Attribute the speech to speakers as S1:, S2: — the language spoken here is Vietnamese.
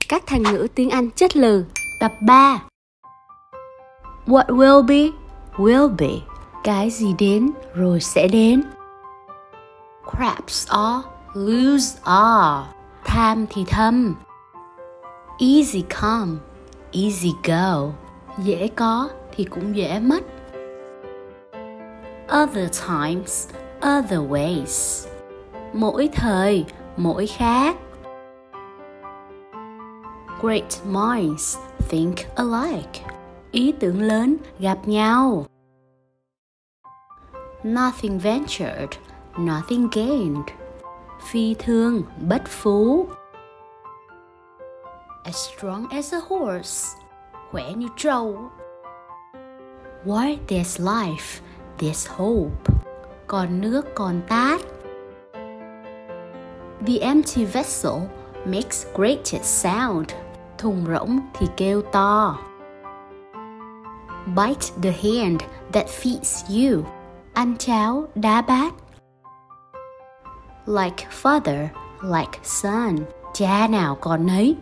S1: Các thành ngữ tiếng Anh chất lừ. Tập 3. What will be. Cái gì đến rồi sẽ đến. Crabs are, blues are. Tham thì thâm. Easy come, easy go. Dễ có thì cũng dễ mất. Other times, other ways. Mỗi thời, mỗi khác. Great minds think alike. Ý tưởng lớn gặp nhau. Nothing ventured, nothing gained. Phi thương, bất phú. As strong as a horse. Khỏe như trâu. While there's life, there's hope. Còn nước còn tát. The empty vessel makes greatest sound. Thùng rỗng thì kêu to. Bite the hand that feeds you. Ăn cháo đá bát. Like father, like son. Cha nào con nấy.